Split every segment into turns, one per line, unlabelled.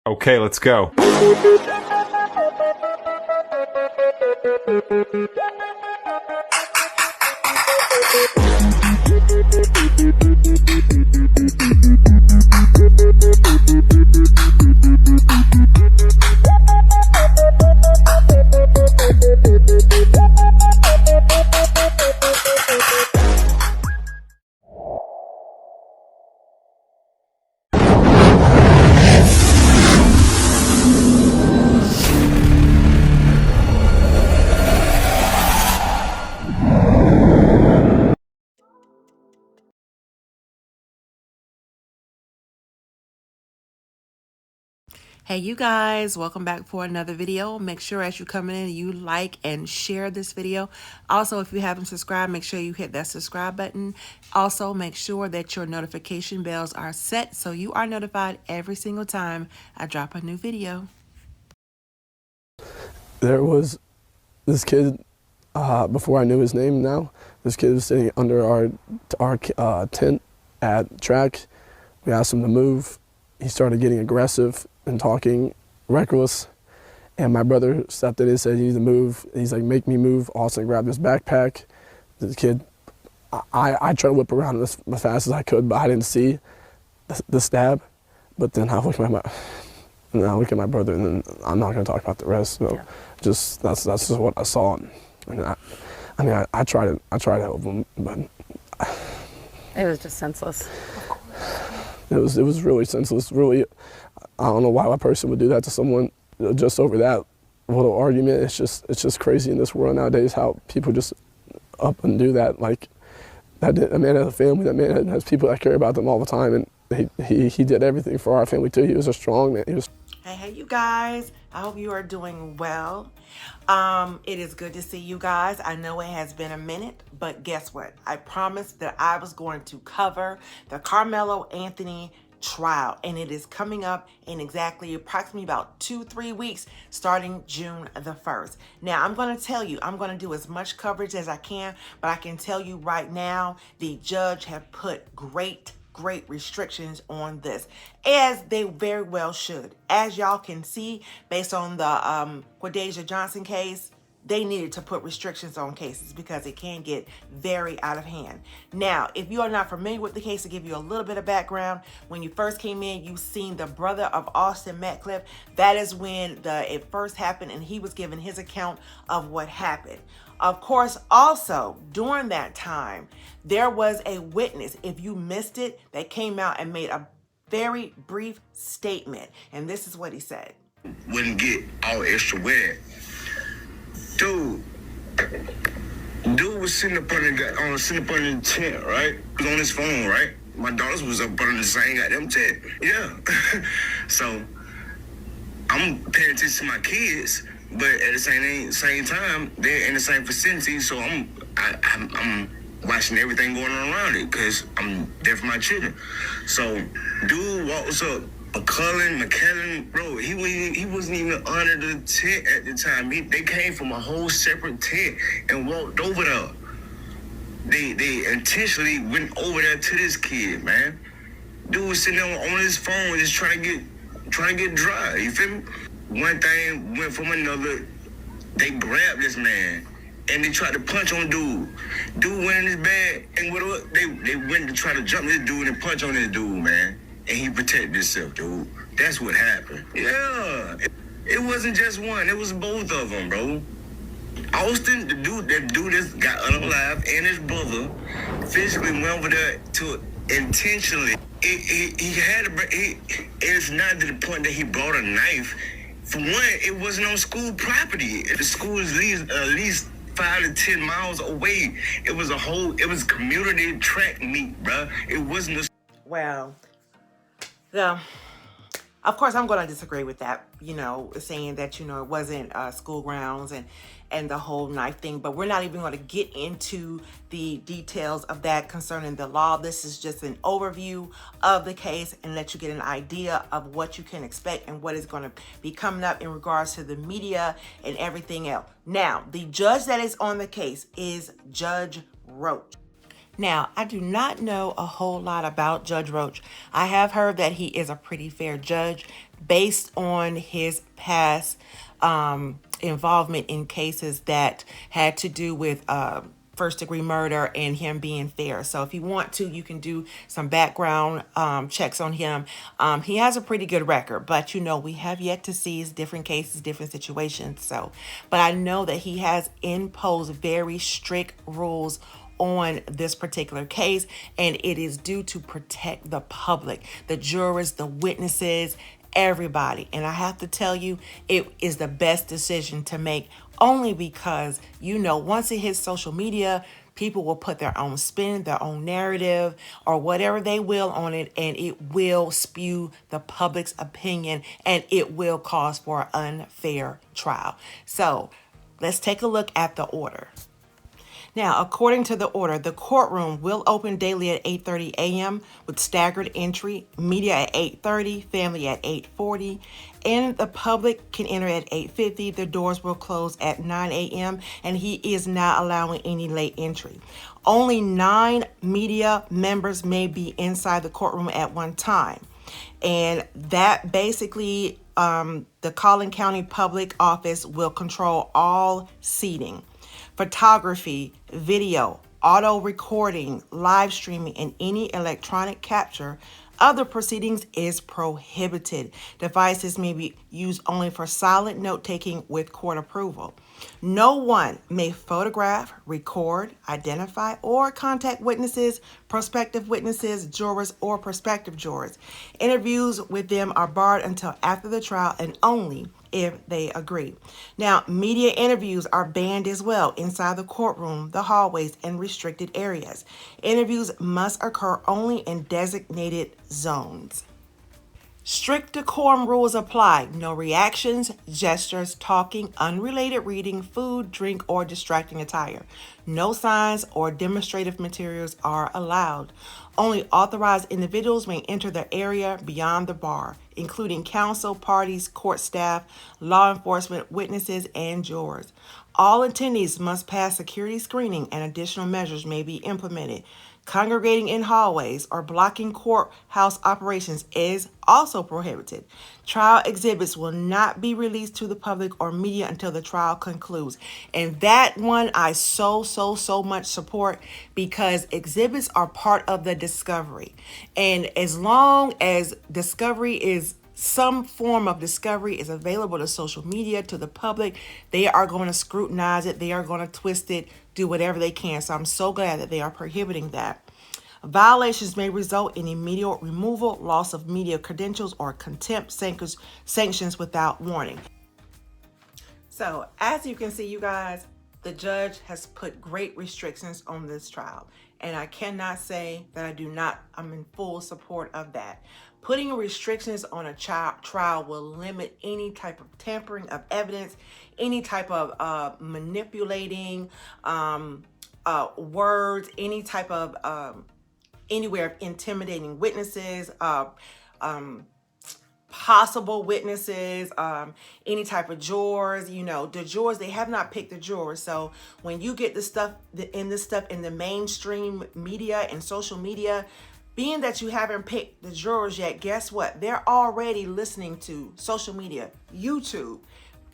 Okay, let's go.
Hey you guys, welcome back for another video. Make sure as you come in you like and share this video. Also, if you haven't subscribed, make sure you hit that subscribe button. Also, make sure that your notification bells are set so you are notified every single time I drop a new video.
There was this kid, before I knew his name now, this kid was sitting under our tent at track. We asked him to move. He started getting aggressive and talking reckless. And my brother stepped in and said, "You need to move." He's like, "Make me move." Austin grabbed his backpack. The kid, I tried to whip around as fast as I could, but I didn't see the stab. But then I look at my brother, and then I'm not going to talk about the rest. So just that's just what I saw. And I tried to help him, but
it was just senseless.
It was really senseless. Really, I don't know why a person would do that to someone just over that little argument. It's just crazy in this world nowadays how people just up and do that. Like that man has a family. That man has people that care about them all the time, and he did everything for our family too. He was a strong man.
Hey you guys, I hope you are doing well. It is good to see you guys. I know it has been a minute, but guess what? I promised that I was going to cover the Karmelo Anthony trial, and it is coming up in approximately about 2-3 weeks, starting June the 1st. Now, I'm going to tell you, I'm going to do as much coverage as I can, but I can tell you right now, the judge have put great restrictions on this, as they very well should. As y'all can see, based on the Quadeja Johnson case, they needed to put restrictions on cases because it can get very out of hand. Now, if you are not familiar with the case, to give you a little bit of background, when you first came in, you seen the brother of Austin Metcalf. That is when it first happened, and he was giving his account of what happened. Of course, also during that time, there was a witness, if you missed it, that came out and made a very brief statement. And this is what he said.
Wouldn't get all extra wet. Dude was sitting up under the tent, right? He was on his phone, right? My daughters was up under the same goddamn tent. Yeah. So I'm paying attention to my kids, but at the same time, they're in the same vicinity, so I'm watching everything going on around it because I'm there for my children. So dude walks up, McKellen, bro, he wasn't even under the tent at the time. They came from a whole separate tent and walked over there. They intentionally went over there to this kid, man. Dude was sitting there on his phone just trying to get dry, you feel me? One thing went from another. They grabbed this man and they tried to punch on dude. Dude went in his bag and they went to try to jump this dude and punch on this dude, man. And he protected himself, dude. That's what happened. Yeah. It wasn't just one. It was both of them, bro. Austin, that dude that got unalive, and his brother physically went over there to intentionally. It's not to the point that he brought a knife. For one, it wasn't on school property. The school is at least 5 to 10 miles away. It was community track meet, bro. It wasn't a...
Well, of course, I'm going to disagree with that, saying that, it wasn't school grounds and the whole knife thing. But we're not even going to get into the details of that concerning the law. This is just an overview of the case and let you get an idea of what you can expect and what is going to be coming up in regards to the media and everything else. Now, the judge that is on the case is Judge Roach. Now, I do not know a whole lot about Judge Roach. I have heard that he is a pretty fair judge based on his past involvement in cases that had to do with first degree murder and him being fair. So if you want to, you can do some background checks on him. He has a pretty good record, but we have yet to see his different cases, different situations. So, but I know that he has imposed very strict rules on this particular case, and it is due to protect the public, the jurors, the witnesses, everybody. And I have to tell you, it is the best decision to make, only because once it hits social media, people will put their own spin, their own narrative, or whatever they will on it, and it will spew the public's opinion, and it will cause for an unfair trial. So let's take a look at the order. Now, according to the order, the courtroom will open daily at 8:30 a.m. with staggered entry, media at 8:30, family at 8:40, and the public can enter at 8:50. The doors will close at 9 a.m., and he is not allowing any late entry. Only 9 media members may be inside the courtroom at one time. And that basically, the Collin County Public Office will control all seating. Photography, video, auto recording, live streaming, and any electronic capture of the proceedings is prohibited. Devices may be used only for silent note-taking with court approval. No one may photograph, record, identify, or contact witnesses, prospective witnesses, jurors, or prospective jurors. Interviews with them are barred until after the trial and only if they agree. Now, media interviews are banned as well inside the courtroom, the hallways, and restricted areas. Interviews must occur only in designated zones. Strict decorum rules apply. No reactions, gestures, talking, unrelated reading, food, drink, or distracting attire. No signs or demonstrative materials are allowed. Only authorized individuals may enter the area beyond the bar, including counsel, parties, court staff, law enforcement, witnesses, and jurors. All attendees must pass security screening, and additional measures may be implemented. Congregating in hallways or blocking courthouse operations is also prohibited. Trial exhibits will not be released to the public or media until the trial concludes. And that one I so much support, because exhibits are part of the discovery. And as long as some form of discovery is available to social media, to the public, they are going to scrutinize it. They are going to twist it, do whatever they can. So I'm so glad that they are prohibiting that. Violations may result in immediate removal, loss of media credentials, or contempt sanctions without warning. So as you can see, you guys, the judge has put great restrictions on this trial. And I cannot say that I'm in full support of that. Putting restrictions on a trial will limit any type of tampering of evidence, any type of manipulating words, any type of anywhere of intimidating witnesses, possible witnesses, any type of jurors. The jurors, they have not picked the jurors. So when you get this stuff in the mainstream media and social media, being that you haven't picked the jurors yet, guess what? They're already listening to social media, YouTube,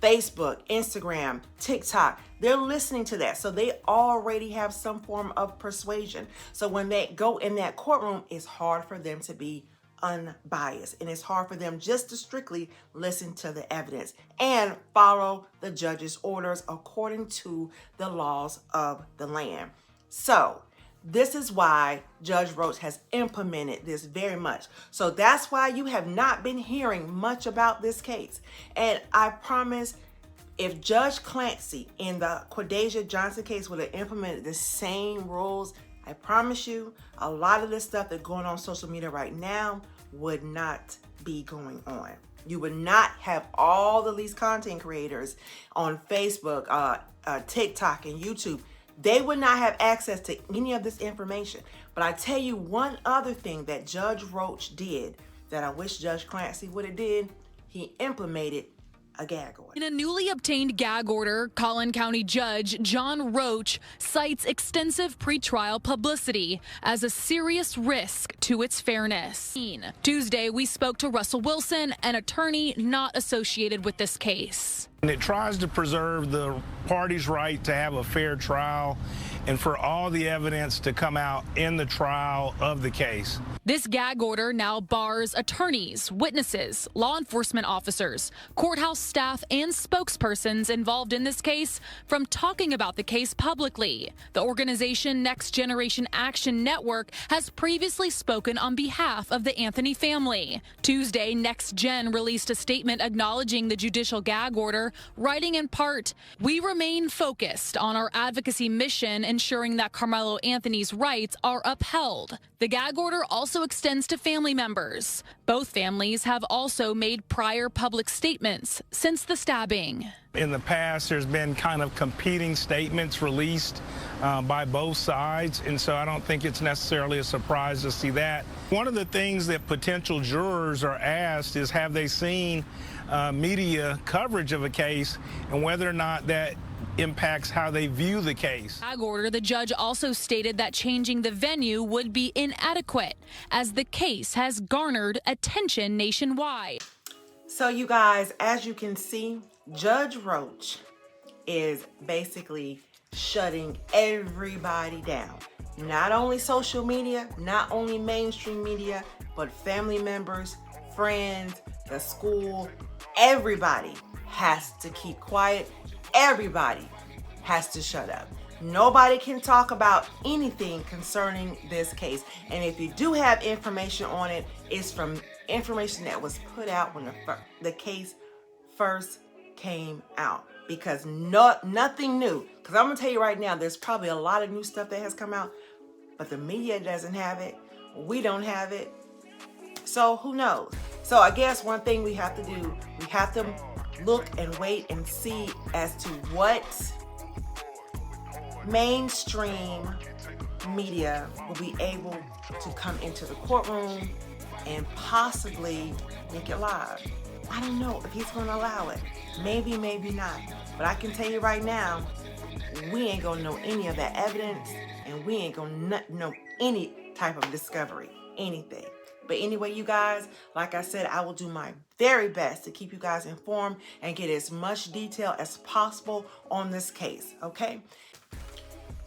Facebook, Instagram, TikTok. They're listening to that. So they already have some form of persuasion. So when they go in that courtroom, it's hard for them to be unbiased. And it's hard for them just to strictly listen to the evidence and follow the judge's orders according to the laws of the land. So this is why Judge Roach has implemented this very much. So that's why you have not been hearing much about this case. And I promise, if Judge Clancy in the Quadasia Johnson case would have implemented the same rules, I promise you, a lot of this stuff that's going on social media right now would not be going on. You would not have all of these content creators on Facebook, TikTok, and YouTube. They would not have access to any of this information. But I tell you one other thing that Judge Roach did that I wish Judge Clancy would have did. He implemented a gag order.
In a newly obtained gag order, Collin County Judge John Roach cites extensive pretrial publicity as a serious risk to its fairness. Tuesday, we spoke to Russell Wilson, an attorney not associated with this case.
And it tries to preserve the party's right to have a fair trial and for all the evidence to come out in the trial of the case.
This gag order now bars attorneys, witnesses, law enforcement officers, courthouse staff, and spokespersons involved in this case from talking about the case publicly. The organization Next Generation Action Network has previously spoken on behalf of the Anthony family. Tuesday, Next Gen released a statement acknowledging the judicial gag order, writing in part, "We remain focused on our advocacy mission, ensuring that Karmelo Anthony's rights are upheld." The gag order also extends to family members. Both families have also made prior public statements since the stabbing.
In the past, there's been kind of competing statements released by both sides, and so I don't think it's necessarily a surprise to see that. One of the things that potential jurors are asked is, have they seen media coverage of a case and whether or not that impacts how they view the case.
Gag order, the judge also stated that changing the venue would be inadequate as the case has garnered attention nationwide.
So you guys, as you can see, Judge Roach is basically shutting everybody down. Not only social media, not only mainstream media, but family members, friends, the school, everybody has to keep quiet. Everybody has to shut up. Nobody can talk about anything concerning this case. And if you do have information on it, it's from information that was put out when the case first came out. Because nothing new. Because I'm going to tell you right now, there's probably a lot of new stuff that has come out, but the media doesn't have it. We don't have it. So who knows? So I guess one thing we have to do, we have to look and wait and see as to what mainstream media will be able to come into the courtroom and possibly make it live. I don't know if he's going to allow it. Maybe, maybe not. But I can tell you right now, we ain't going to know any of that evidence, and we ain't going to know any type of discovery, anything. But anyway, you guys, like I said, I will do my very best to keep you guys informed and get as much detail as possible on this case, okay?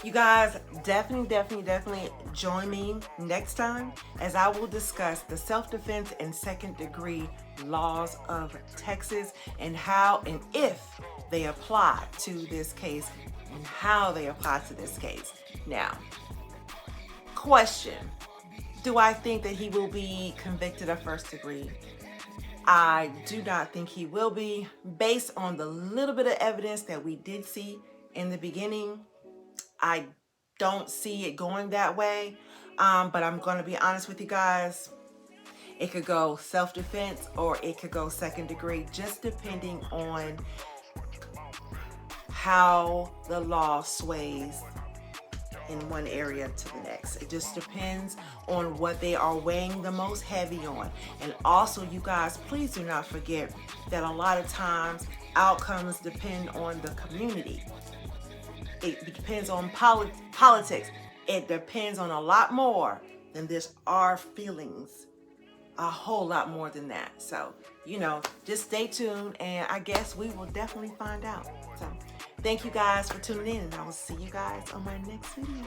You guys, definitely join me next time as I will discuss the self-defense and second-degree laws of Texas and how and if they apply to this case and how they apply to this case. Now, question. Do I think that he will be convicted of first degree? I do not think he will be. Based on the little bit of evidence that we did see in the beginning, I don't see it going that way. But I'm going to be honest with you guys. It could go self-defense or it could go second degree, just depending on how the law sways in one area to the next. It just depends on what they are weighing the most heavy on. And also, you guys, please do not forget that a lot of times outcomes depend on the community. It depends on politics. It depends on a lot more than just our feelings. A whole lot more than that. So, just stay tuned and I guess we will definitely find out. So, thank you guys for tuning in and I will see you guys on my next video.